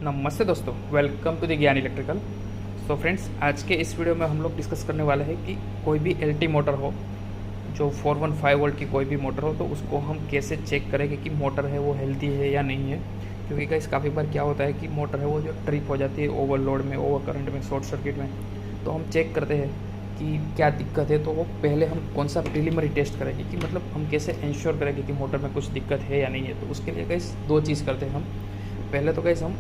नमस्ते दोस्तों, welcome to the ज्ञान इलेक्ट्रिकल। सो फ्रेंड्स, आज के इस वीडियो में हम लोग डिस्कस करने वाले हैं कि कोई भी एलटी मोटर हो, जो 415 वोल्ट की कोई भी मोटर हो, तो उसको हम कैसे चेक करेंगे कि मोटर है वो हेल्दी है या नहीं है। क्योंकि गाइस काफ़ी बार क्या होता है कि मोटर है वो जो ट्रिप हो जाती है ओवरलोड में, ओवर करंट में, शॉर्ट सर्किट में। तो हम चेक करते हैं कि क्या दिक्कत है, तो वो पहले हम कौन सा प्रीलिमिनरी टेस्ट करेंगे कि मतलब हम कैसे इंश्योर करेंगे कि मोटर में कुछ दिक्कत है या नहीं है। तो उसके लिए गाइस दो चीज़ करते हैं हम। पहले तो गाइस हम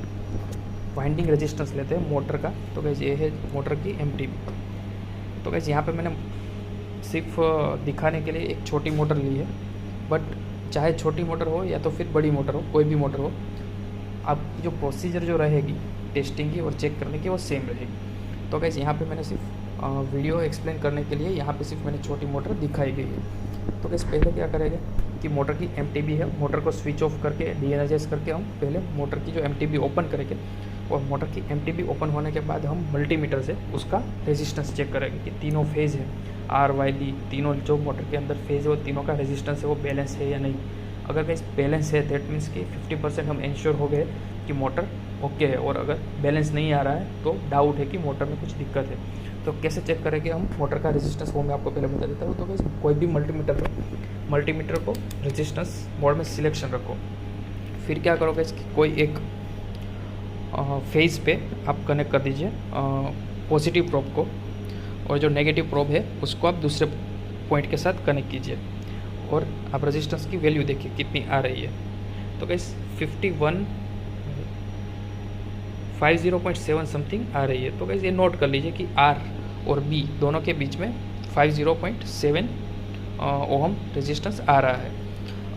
वाइंडिंग रेजिस्टेंस लेते हैं मोटर का। तो गैस ये है मोटर की एमटीबी। तो गैस यहाँ पे मैंने सिर्फ दिखाने के लिए एक छोटी मोटर ली है, बट चाहे छोटी मोटर हो या तो फिर बड़ी मोटर हो, कोई भी मोटर हो, आपकी जो प्रोसीजर जो रहेगी टेस्टिंग की और चेक करने की वो सेम रहेगी। तो गैस यहाँ पे मैंने सिर्फ वीडियो एक्सप्लेन करने के लिए यहाँ पे सिर्फ मैंने छोटी मोटर दिखाई गई है। तो गैस पहले क्या करेंगे कि मोटर की एमटीबी है, मोटर को स्विच ऑफ करके डीएनर्जाइज करके हम पहले मोटर की जो एमटीबी ओपन करेंगे, और मोटर की एमटीबी ओपन होने के बाद हम मल्टीमीटर से उसका रेजिस्टेंस चेक करेंगे कि तीनों फेज़ है, आर वाई डी, तीनों जो मोटर के अंदर फेज़ है वो तीनों का रेजिस्टेंस है वो बैलेंस है या नहीं। अगर गाइस बैलेंस है, दैट मीन्स कि 50% हम इंश्योर हो गए कि मोटर ओके है। और अगर बैलेंस नहीं आ रहा है तो डाउट है कि मोटर में कुछ दिक्कत है। तो कैसे चेक करेंगे हम मोटर का रेजिस्टेंस, वो मैं आपको पहले बता देता हूँ। तो गाइस कोई भी मल्टीमीटर को रेजिस्टेंस मोड में सिलेक्शन रखो। फिर क्या करोगे कि कोई एक फेज़ पे आप कनेक्ट कर दीजिए पॉजिटिव प्रोब को, और जो नेगेटिव प्रोब है उसको आप दूसरे पॉइंट के साथ कनेक्ट कीजिए, और आप रेजिस्टेंस की वैल्यू देखिए कितनी आ रही है। तो गाइस 50.7 समथिंग आ रही है। तो गाइस ये नोट कर लीजिए कि आर और बी दोनों के बीच में 50.7 ओहम रेजिस्टेंस आ रहा है।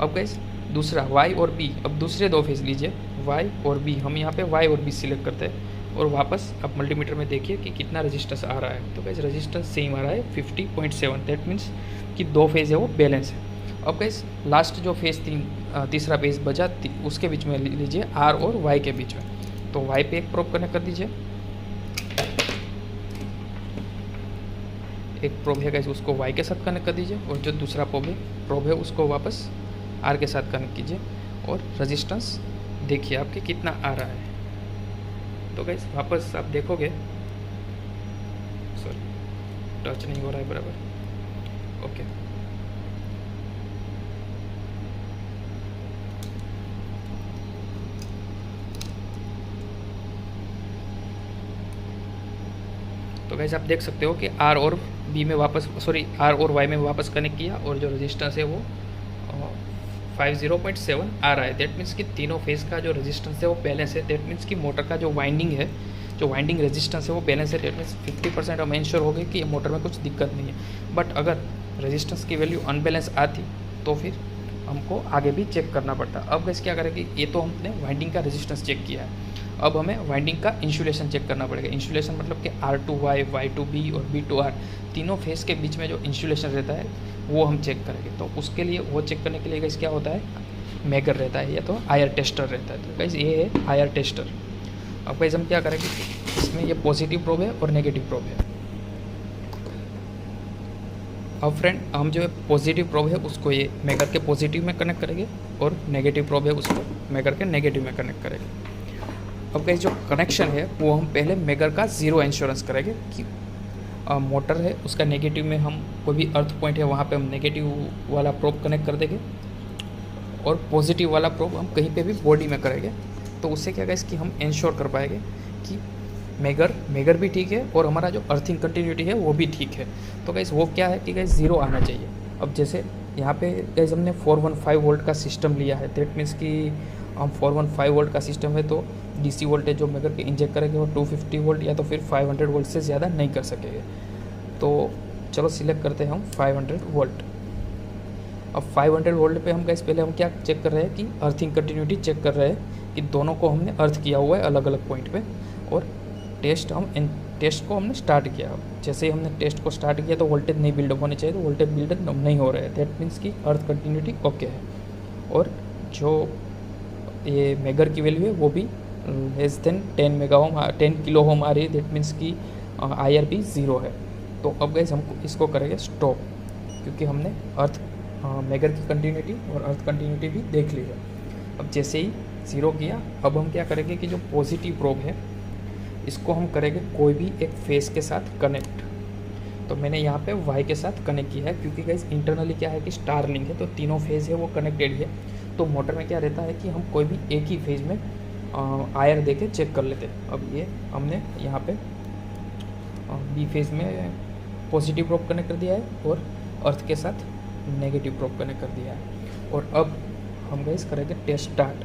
अब गाइस दूसरा वाई और बी, अब दूसरे दो फेज लीजिए वाई और बी। हम यहाँ पे वाई और बी सिलेक्ट करते हैं, और वापस आप मल्टीमीटर में देखिए कि कितना रेजिस्टेंस आ रहा है। तो गाइस रेजिस्टेंस सेम आ रहा है 50.7। दैट मीन्स कि दो फेज है वो बैलेंस है। अब गाइस लास्ट जो फेज तीसरा फेज बचा उसके बीच में लीजिए आर और वाई के बीच में। तो वाई पे एक प्रोब कनेक्ट कर दीजिए, एक प्रोब है गाइस उसको वाई के साथ कनेक्ट कर दीजिए, और जो दूसरा प्रोब है उसको वापस आर के साथ कनेक्ट कीजिए, और रेजिस्टेंस देखिए आपके कितना आ रहा है। तो गाइस वापस आप देखोगे, सॉरी टच नहीं हो रहा है बराबर, ओके। तो गाइस आप देख सकते हो कि आर और बी में वापस, सॉरी आर और वाई में वापस कनेक्ट किया, और जो रेजिस्टेंस है वो 50.7 आ रहा है। दैट मीन्स कि तीनों फेज़ का जो रेजिस्टेंस है वो बैलेंस है। दैट मीन्स कि मोटर का जो वाइंडिंग है, जो वाइंडिंग रेजिस्टेंस है वो बैलेंस है। दैट मीन्स 50% हम इंश्योर हो गए कि मोटर में कुछ दिक्कत नहीं है। बट अगर रेजिस्टेंस की वैल्यू अनबैलेंस आती तो फिर हमको आगे भी चेक करना पड़ता। अब गैस क्या करेंगे, ये तो हमने वाइंडिंग का रेजिस्टेंस चेक किया है, अब हमें वाइंडिंग का इंसुलेशन चेक करना पड़ेगा। इंसुलेशन मतलब कि R2Y, Y2B और B2R तीनों फेस के बीच में जो इंसुलेशन रहता है वो हम चेक करेंगे। तो उसके लिए, वो चेक करने के लिए गाइस क्या होता है, मेगर रहता है या तो आईआर टेस्टर रहता है। तो गाइस ये है आईआर टेस्टर। अब गाइस हम क्या करेंगे, इसमें ये पॉजिटिव प्रोब है और नेगेटिव प्रोब है। अब फ्रेंड हम जो पॉजिटिव प्रोब है उसको ये मेगर के पॉजिटिव में कनेक्ट करेंगे, और नेगेटिव प्रोब है उसको मेगर के नेगेटिव में कनेक्ट करेंगे। अब गाइस जो कनेक्शन है वो हम पहले मेगर का ज़ीरो इंश्योरेंस करेंगे कि मोटर है उसका नेगेटिव में हम कोई भी अर्थ पॉइंट है वहाँ पे हम नेगेटिव वाला प्रोब कनेक्ट कर देंगे, और पॉजिटिव वाला प्रोब हम कहीं पे भी बॉडी में करेंगे। तो उससे क्या गाइस कि हम इंश्योर कर पाएंगे कि मेगर भी ठीक है और हमारा जो अर्थिंग कंटिन्यूटी है वो भी ठीक है। तो गाइस वो क्या है कि गाइस ज़ीरो आना चाहिए। अब जैसे यहाँ पे गाइस हमने 415 वोल्ट का सिस्टम लिया है, दैट मीन्स कि हम 415 वोल्ट का सिस्टम है तो डीसी वोल्टेज जो मेगर के इंजेक्ट करेंगे वो 250 वोल्ट या तो फिर 500 वोल्ट से ज़्यादा नहीं कर सकेंगे। तो चलो सिलेक्ट करते हैं हम 500 वोल्ट। अब 500 वोल्ट पे हम गाइस पहले हम क्या चेक कर रहे हैं कि अर्थिंग कंटिन्यूटी चेक कर रहे हैं कि दोनों को हमने अर्थ किया हुआ है अलग अलग पॉइंट पे, और टेस्ट को हमने स्टार्ट किया। जैसे ही हमने टेस्ट को स्टार्ट किया तो वोल्टेज नहीं बिल्डअप होने चाहिए, तो वोल्टेज बिल्डअप नहीं हो रहा है। दैट मीन्स कि अर्थ कंटिन्यूटी ओके है, और जो ये मेगर की वैल्यू है वो भी लेस देन 10 किलो होम आ रही है। दैट मीन्स कि आईआर भी ज़ीरो है। तो अब गाइस हमको इसको करेंगे स्टॉप, क्योंकि हमने अर्थ मेगर की कंटिन्यूटी और अर्थ कंटिन्यूटी भी देख ली है। अब जैसे ही ज़ीरो किया। अब हम क्या करेंगे कि जो पॉजिटिव प्रोब है इसको हम करेंगे कोई भी एक फेस के साथ कनेक्ट। तो मैंने यहाँ पे वाई के साथ कनेक्ट किया है, क्योंकि गाइस इंटरनली क्या है कि स्टारलिंक है, तो तीनों फेज़ है वो कनेक्टेड है। तो मोटर में क्या रहता है कि हम कोई भी एक ही फेज़ में आयर दे के चेक कर लेते हैं। अब ये हमने यहाँ पे बी फेज़ में पॉजिटिव प्रोब कनेक्ट कर दिया है और अर्थ के साथ नेगेटिव प्रोब कनेक्ट कर दिया है। और अब हम गाइस करेंगे टेस्ट स्टार्ट।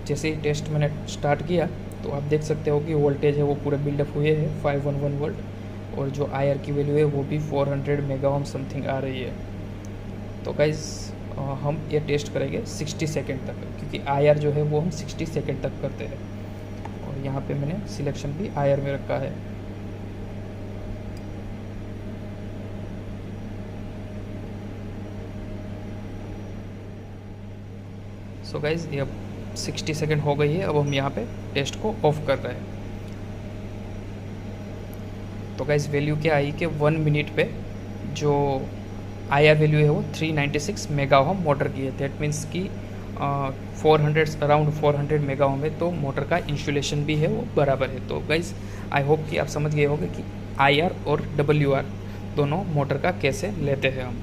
जैसे ही टेस्ट मैंने स्टार्ट किया तो आप देख सकते हो कि वोल्टेज है वो पूरे बिल्डअप हुए हैं 511 वोल्ट, और जो आयर की वैल्यू है वो भी 400 मेगा ओम समथिंग आ रही है। तो गाइस हम ये टेस्ट करेंगे 60 सेकेंड तक, क्योंकि आयर जो है वो हम 60 सेकेंड तक करते हैं। और यहाँ पे मैंने सिलेक्शन भी आयर में रखा है। सो गाइस ये अब 60 सेकेंड हो गई है। अब हम यहाँ पे टेस्ट को ऑफ कर रहे हैं। तो गाइस वैल्यू क्या आई कि 1 मिनट पे जो आईआर वैल्यू है वो 396 मेगा ओम मोटर की है। दैट मीन्स कि 400 अराउंड 400 मेगा ओम है, तो मोटर का इंसुलेशन भी है वो बराबर है। तो गाइस आई होप कि आप समझ गए होंगे कि आईआर और डब्ल्यूआर दोनों मोटर का कैसे लेते हैं हम।